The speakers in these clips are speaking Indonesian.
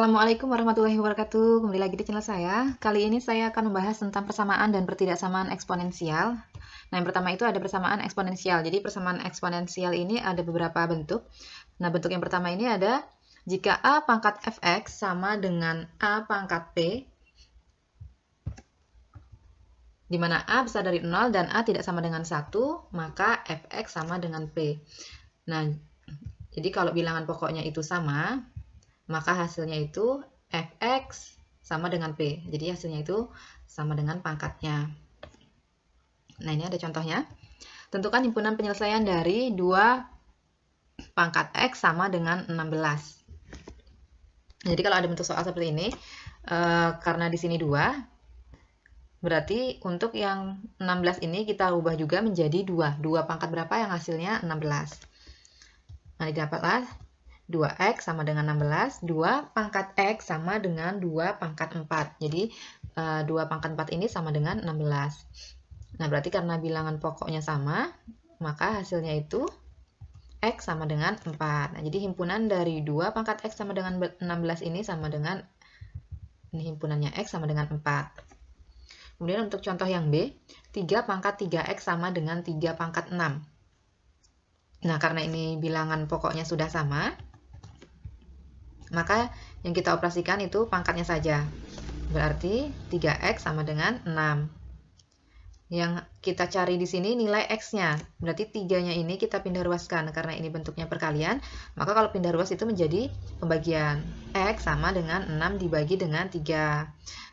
Assalamualaikum warahmatullahi wabarakatuh. Kembali lagi di channel saya. Kali ini saya akan membahas tentang persamaan dan pertidaksamaan eksponensial. Nah, yang pertama itu ada persamaan eksponensial. Jadi persamaan eksponensial ini ada beberapa bentuk. Nah, bentuk yang pertama ini ada jika A pangkat fx sama dengan A pangkat p, di mana A besar dari 0 dan A tidak sama dengan 1, maka fx sama dengan p. Nah, jadi kalau bilangan pokoknya itu sama, maka hasilnya itu fx sama dengan p. Jadi hasilnya itu sama dengan pangkatnya. Nah, ini ada contohnya. Tentukan himpunan penyelesaian dari 2 pangkat x sama dengan 16. Jadi kalau ada bentuk soal seperti ini, karena di sini 2, berarti untuk yang 16 ini kita ubah juga menjadi 2. 2 pangkat berapa yang hasilnya 16. Nah, didapatlah 2x sama dengan 16, 2 pangkat x sama dengan 2 pangkat 4. Jadi 2 pangkat 4 ini sama dengan 16. Nah, berarti karena bilangan pokoknya sama, maka hasilnya itu x sama dengan 4. Nah, jadi himpunan dari 2 pangkat x sama dengan 16 ini sama dengan, ini himpunannya x sama dengan 4. Kemudian untuk contoh yang B, 3 pangkat 3x sama dengan 3 pangkat 6. Nah, karena ini bilangan pokoknya sudah sama, maka yang kita operasikan itu pangkatnya saja. Berarti 3x sama dengan 6. Yang kita cari di sini nilai x-nya. Berarti 3-nya ini kita pindah ruaskan. Karena ini bentuknya perkalian, maka kalau pindah ruas itu menjadi pembagian. X sama dengan 6 dibagi dengan 3.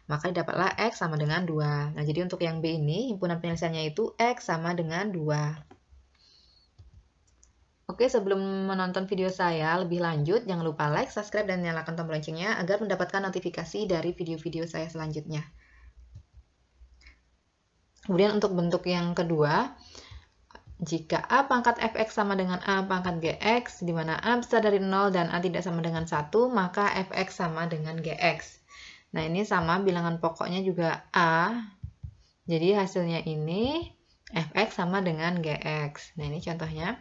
Maka didapatlah x sama dengan 2. Nah, jadi untuk yang B ini, himpunan penyelesaiannya itu x sama dengan 2. Oke, sebelum menonton video saya lebih lanjut, jangan lupa like, subscribe, dan nyalakan tombol loncengnya agar mendapatkan notifikasi dari video-video saya selanjutnya. Kemudian untuk bentuk yang kedua, jika A pangkat fx sama dengan A pangkat gx, di mana A besar dari 0 dan A tidak sama dengan 1, maka fx sama dengan gx. Nah, ini sama bilangan pokoknya juga A, jadi hasilnya ini fx sama dengan gx. Nah, ini contohnya.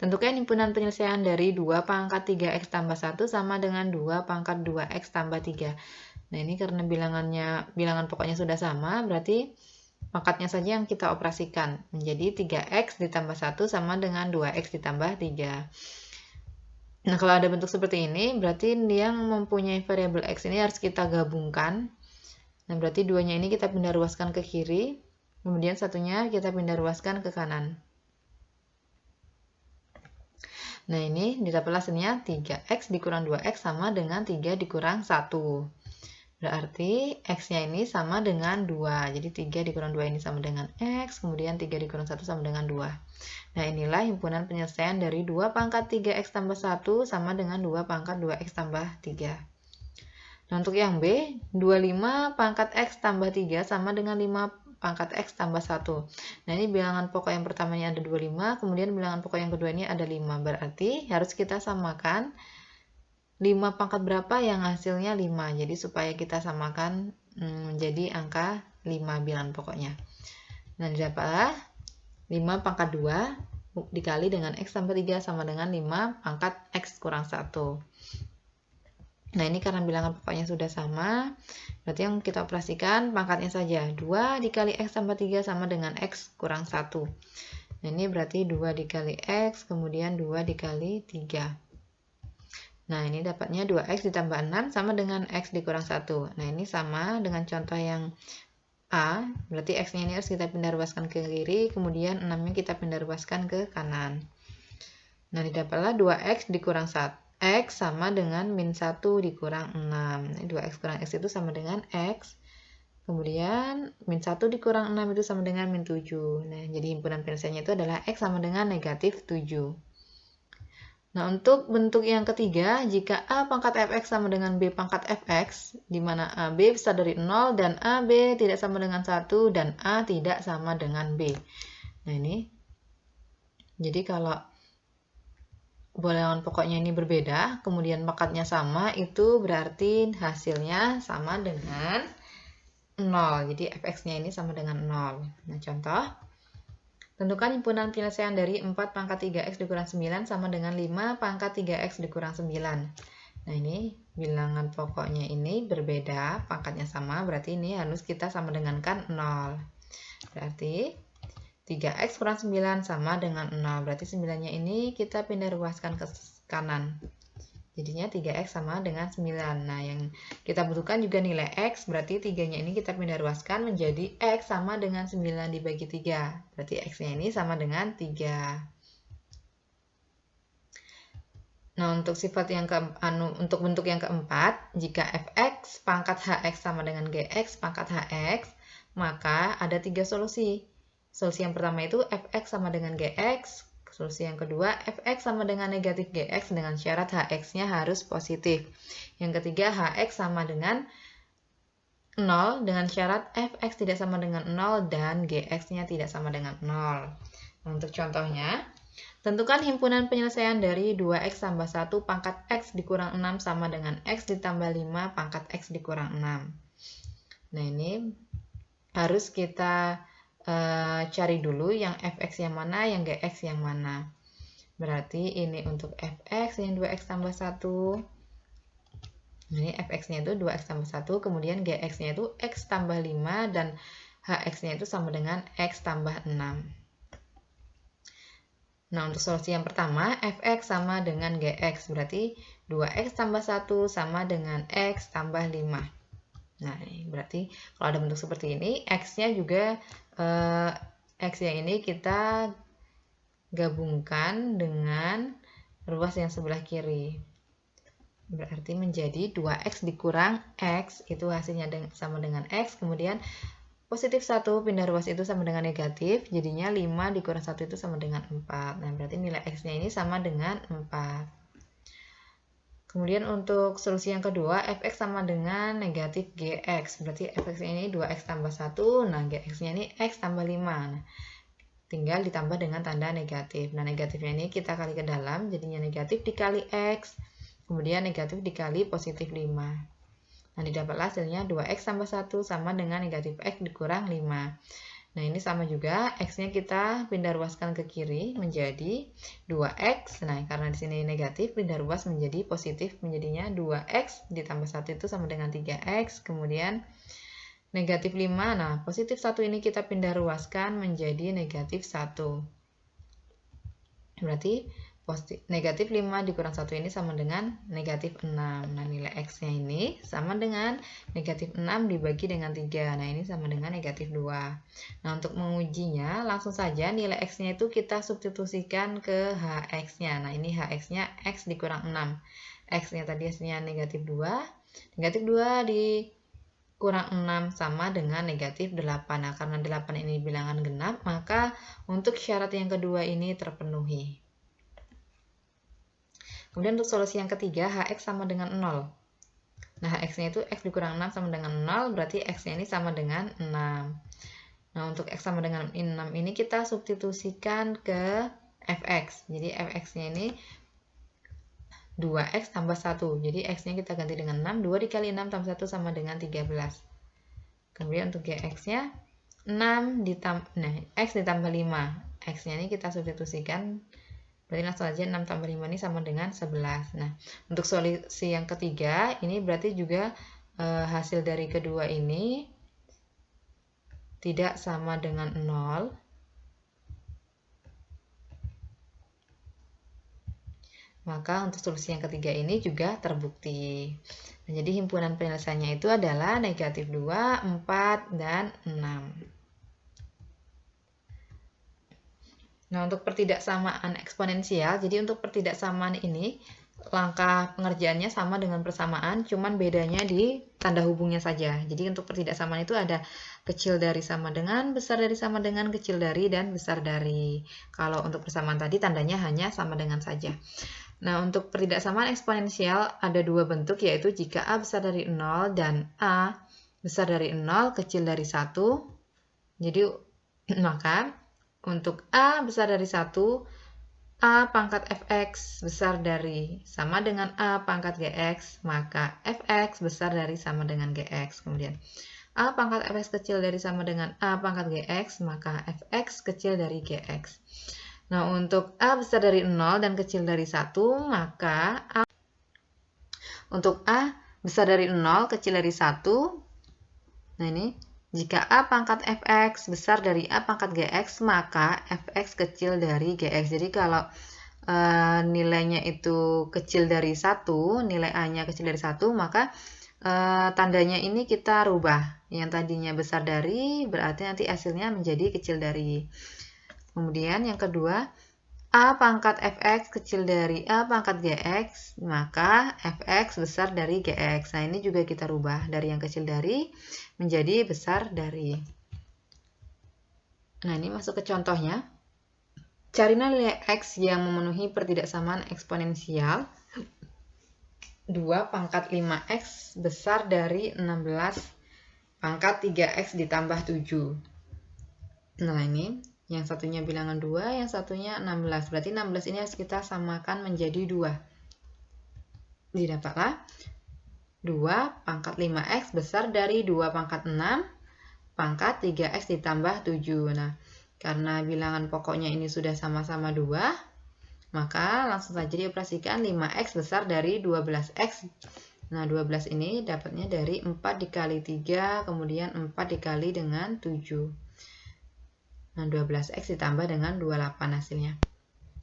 Tentukan himpunan penyelesaian dari 2 pangkat 3x tambah 1 sama dengan 2 pangkat 2x tambah 3. Nah, ini karena bilangan pokoknya sudah sama, berarti pangkatnya saja yang kita operasikan. Menjadi 3x ditambah 1 sama dengan 2x ditambah 3. Nah, kalau ada bentuk seperti ini, berarti yang mempunyai variabel x ini harus kita gabungkan. Nah, berarti 2-nya ini kita pindah ruaskan ke kiri, kemudian satunya kita pindah ruaskan ke kanan. Nah, ini didapatlah hasilnya 3x dikurang 2x sama dengan 3 dikurang 1. Berarti x-nya ini sama dengan 2. Jadi 3 dikurang 2 ini sama dengan x, kemudian 3 dikurang 1 sama dengan 2. Nah, inilah himpunan penyelesaian dari 2 pangkat 3x tambah 1 sama dengan 2 pangkat 2x tambah 3. Nah, untuk yang B, 25 pangkat x tambah 3 sama dengan 5 pangkat x tambah 1. Nah, ini bilangan pokok yang pertamanya ada 25, kemudian bilangan pokok yang kedua ini ada 5. Berarti harus kita samakan 5 pangkat berapa yang hasilnya 5. Jadi supaya kita samakan menjadi angka 5 bilangan pokoknya. Nah, didapatlah 5 pangkat 2 dikali dengan x tambah 3 sama dengan 5 pangkat x kurang 1. Nah, ini karena bilangan pokoknya sudah sama, berarti yang kita operasikan pangkatnya saja. 2 dikali x tambah 3 sama dengan x kurang 1. Nah, ini berarti 2 dikali x, kemudian 2 dikali 3. Nah, ini dapatnya 2x ditambah 6 sama dengan x dikurang 1. Nah, ini sama dengan contoh yang A, berarti x-nya ini harus kita pindah ruaskan ke kiri, kemudian 6-nya kita pindah ruaskan ke kanan. Nah, didapatlah 2x dikurang 1. X sama dengan min 1 dikurang 6. 2x kurang x itu sama dengan x. Kemudian min 1 dikurang 6 itu sama dengan min 7. Nah, jadi himpunan penyelesaiannya itu adalah x sama dengan negatif 7. Nah, untuk bentuk yang ketiga, jika A pangkat fx sama dengan B pangkat fx, di mana AB besar dari 0 dan AB tidak sama dengan 1 dan A tidak sama dengan B. Nah, ini. Jadi kalau bilangan pokoknya ini berbeda, kemudian pangkatnya sama, itu berarti hasilnya sama dengan 0. Jadi fx-nya ini sama dengan 0. Nah, contoh. Tentukan himpunan penyelesaian dari 4 pangkat 3x dikurang 9 sama dengan 5 pangkat 3x dikurang 9. Nah, ini bilangan pokoknya ini berbeda, pangkatnya sama, berarti ini harus kita sama dengankan 0. Berarti 3x kurang 9 sama dengan 0. Berarti 9-nya ini kita pindah ruaskan ke kanan. Jadinya 3x sama dengan 9. Nah, yang kita butuhkan juga nilai x, berarti 3-nya ini kita pindah ruaskan menjadi x sama dengan 9 dibagi 3. Berarti x-nya ini sama dengan 3. Nah, untuk sifat yang untuk bentuk yang keempat, jika fx pangkat hx sama dengan gx pangkat hx, maka ada 3 solusi. Solusi yang pertama itu fx sama dengan gx, solusi yang kedua fx sama dengan negatif gx dengan syarat hx-nya harus positif. Yang ketiga hx sama dengan 0 dengan syarat fx tidak sama dengan 0 dan gx-nya tidak sama dengan 0. Untuk contohnya, tentukan himpunan penyelesaian dari 2x tambah 1 pangkat x dikurang 6 sama dengan x ditambah 5 pangkat x dikurang 6. Nah, ini harus kita cari dulu yang fx yang mana, yang gx yang mana. Berarti ini untuk fx, ini 2x tambah 1. Ini fx-nya itu 2x tambah 1, kemudian gx-nya itu x tambah 5, dan hx-nya itu sama dengan x tambah 6. Nah, untuk solusi yang pertama, fx sama dengan gx, berarti 2x tambah 1 sama dengan x tambah 5. Nah, berarti kalau ada bentuk seperti ini, x-nya juga, x yang ini kita gabungkan dengan ruas yang sebelah kiri. Berarti menjadi 2x dikurang x, itu hasilnya sama dengan x, kemudian positif 1 pindah ruas itu sama dengan negatif, jadinya 5 dikurang 1 itu sama dengan 4. Nah, berarti nilai x-nya ini sama dengan 4. Kemudian untuk solusi yang kedua, fx sama dengan negatif gx. Berarti fx ini 2x tambah 1, nah gx-nya ini x tambah 5. Nah, tinggal ditambah dengan tanda negatif. Nah, negatifnya ini kita kali ke dalam, jadinya negatif dikali x, kemudian negatif dikali positif 5. Nah, didapatlah hasilnya 2x tambah 1 sama dengan negatif x dikurang 5. Nah, ini sama juga, x-nya kita pindah ruaskan ke kiri menjadi 2x. Nah, karena di sini negatif, pindah ruas menjadi positif, menjadinya 2x ditambah 1 itu sama dengan 3x, kemudian negatif 5. Nah, positif 1 ini kita pindah ruaskan menjadi negatif 1. Berarti negatif 5 dikurang 1 ini sama dengan negatif 6. Nah, nilai x-nya ini sama dengan negatif 6 dibagi dengan 3. Nah, ini sama dengan negatif 2. Nah, untuk mengujinya, langsung saja nilai x-nya itu kita substitusikan ke hx-nya. Nah, ini hx-nya x dikurang 6. X-nya tadi hasilnya negatif 2. Negatif 2 dikurang 6 sama dengan negatif 8. Nah, karena 8 ini bilangan genap, maka untuk syarat yang kedua ini terpenuhi. Kemudian untuk solusi yang ketiga, hx sama dengan 0. Nah, hx-nya itu x dikurang 6 sama dengan 0, berarti x-nya ini sama dengan 6. Nah, untuk x sama dengan 6 ini kita substitusikan ke fx. Jadi, fx-nya ini 2x tambah 1. Jadi, x-nya kita ganti dengan 6. 2 dikali 6 tambah 1 sama dengan 13. Kemudian untuk gx-nya 6 x ditambah 5. X-nya ini kita substitusikan. Berarti langsung aja 6 tambah 5 ini sama dengan 11. Nah, untuk solusi yang ketiga, ini berarti juga hasil dari kedua ini tidak sama dengan 0. Maka untuk solusi yang ketiga ini juga terbukti. Nah, jadi himpunan penyelesaiannya itu adalah negatif 2, 4, dan 6. Nah, untuk pertidaksamaan eksponensial, jadi untuk pertidaksamaan ini, langkah pengerjaannya sama dengan persamaan, cuman bedanya di tanda hubungnya saja. Jadi untuk pertidaksamaan itu ada kecil dari sama dengan, besar dari sama dengan, kecil dari, dan besar dari. Kalau untuk persamaan tadi tandanya hanya sama dengan saja. Nah, untuk pertidaksamaan eksponensial ada dua bentuk, yaitu jika A besar dari 0 dan A besar dari 0, kecil dari 1. Jadi, maka untuk A besar dari 1, A pangkat fx besar dari sama dengan A pangkat gx, maka fx besar dari sama dengan gx. Kemudian A pangkat fx kecil dari sama dengan A pangkat gx, maka fx kecil dari gx. Nah, untuk A besar dari 0 dan kecil dari 1, maka A Untuk A besar dari 0, kecil dari 1. Nah ini, jika A pangkat fx besar dari A pangkat gx, maka fx kecil dari gx. Jadi kalau nilainya itu kecil dari 1, nilai A-nya kecil dari 1, maka tandanya ini kita rubah. Yang tadinya besar dari, berarti nanti hasilnya menjadi kecil dari. Kemudian yang kedua, A pangkat fx kecil dari A pangkat gx, maka fx besar dari gx. Nah, ini juga kita rubah dari yang kecil dari menjadi besar dari. Nah, ini masuk ke contohnya. Carilah nilai x yang memenuhi pertidaksamaan eksponensial 2 pangkat 5x besar dari 16 pangkat 3x ditambah 7. Nah, ini yang satunya bilangan 2, yang satunya 16. Berarti 16 ini harus kita samakan menjadi 2. Didapatlah 2 pangkat 5x besar dari 2 pangkat 6 pangkat 3x ditambah 7. Nah, karena bilangan pokoknya ini sudah sama-sama 2, maka langsung saja dioperasikan 5x besar dari 12x. Nah, 12 ini dapatnya dari 4 dikali 3, kemudian 4 dikali dengan 7. Nah, 12x ditambah dengan 28 hasilnya.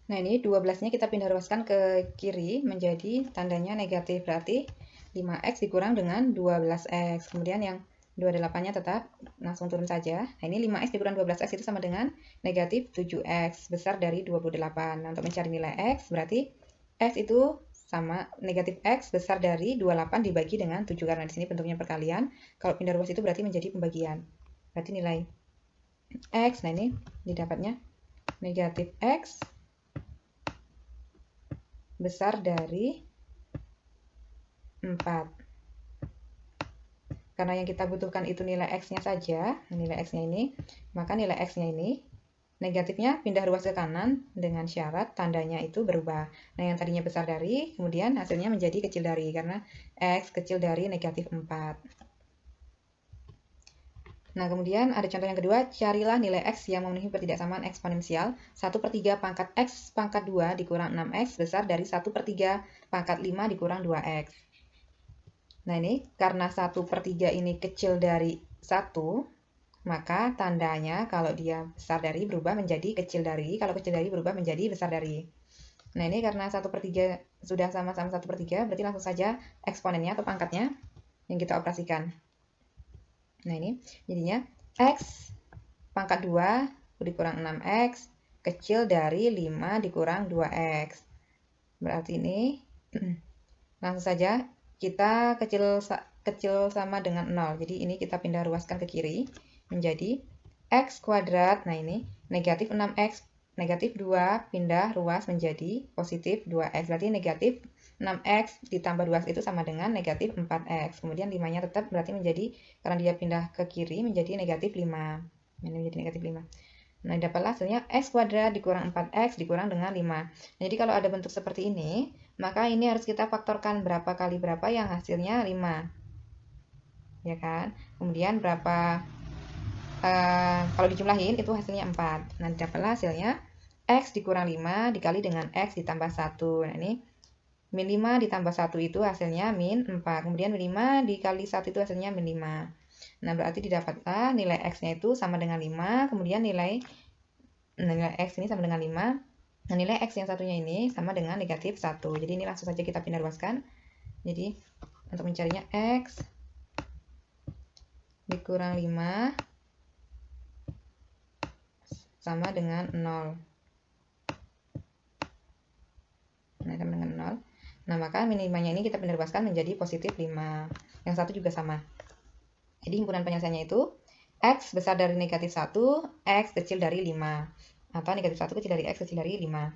Nah, ini 12-nya kita pindah ruaskan ke kiri menjadi tandanya negatif. Berarti 5x dikurang dengan 12x. Kemudian yang 28-nya tetap langsung turun saja. Nah, ini 5x dikurang 12x itu sama dengan negatif 7x besar dari 28. Nah, untuk mencari nilai x, berarti x itu sama negatif x besar dari 28 dibagi dengan 7. Karena di sini bentuknya perkalian. Kalau pindah ruas itu berarti menjadi pembagian. Berarti nilai x, nah ini didapatnya negatif x besar dari 4. Karena yang kita butuhkan itu nilai x-nya saja, nilai x-nya ini, maka nilai x-nya ini negatifnya pindah ruas ke kanan dengan syarat tandanya itu berubah. Nah, yang tadinya besar dari, kemudian hasilnya menjadi kecil dari, karena x kecil dari negatif 4. Nah, kemudian ada contoh yang kedua, carilah nilai x yang memenuhi pertidaksamaan eksponensial 1/3 pangkat x pangkat 2 dikurang 6x besar dari 1/3 pangkat 5 dikurang 2x. Nah, ini karena 1/3 ini kecil dari 1, maka tandanya kalau dia besar dari berubah menjadi kecil dari, kalau kecil dari berubah menjadi besar dari. Nah, ini karena 1/3 sudah sama-sama 1/3, berarti langsung saja eksponennya atau pangkatnya yang kita operasikan. Nah, ini jadinya x pangkat 2 dikurang 6x kecil dari 5 dikurang 2x. Berarti ini langsung saja kita kecil sama dengan 0. Jadi ini kita pindah ruaskan ke kiri menjadi x kuadrat. Nah, ini negatif 6x negatif 2 pindah ruas menjadi positif 2x. Berarti negatif 6x ditambah 2x itu sama dengan negatif 4x. Kemudian 5-nya tetap berarti menjadi, karena dia pindah ke kiri menjadi negatif 5. Ini menjadi negatif 5. Nah, dapatlah hasilnya x kuadrat dikurang 4x dikurang dengan 5. Nah, jadi kalau ada bentuk seperti ini, maka ini harus kita faktorkan berapa kali berapa yang hasilnya 5. Ya kan? Kemudian berapa, kalau dijumlahin itu hasilnya 4. Nah, dapatlah hasilnya x dikurang 5 dikali dengan x ditambah 1. Nah, ini min 5 ditambah 1 itu hasilnya min 4. Kemudian min 5 dikali 1 itu hasilnya min 5. Nah, berarti didapatlah nilai x-nya itu sama dengan 5. Kemudian nilai x ini sama dengan 5. Nah, nilai x yang satunya ini sama dengan negatif 1. Jadi ini langsung saja kita pindah ruaskan. Jadi untuk mencarinya x dikurang 5 sama dengan 0. Nah, sama dengan 0. Nah, maka minimanya ini kita pindah ruaskan menjadi positif 5. Yang satu juga sama. Jadi himpunan penyelesaiannya itu x besar dari negatif 1, x kecil dari 5. Atau negatif 1 kecil dari x kecil dari 5.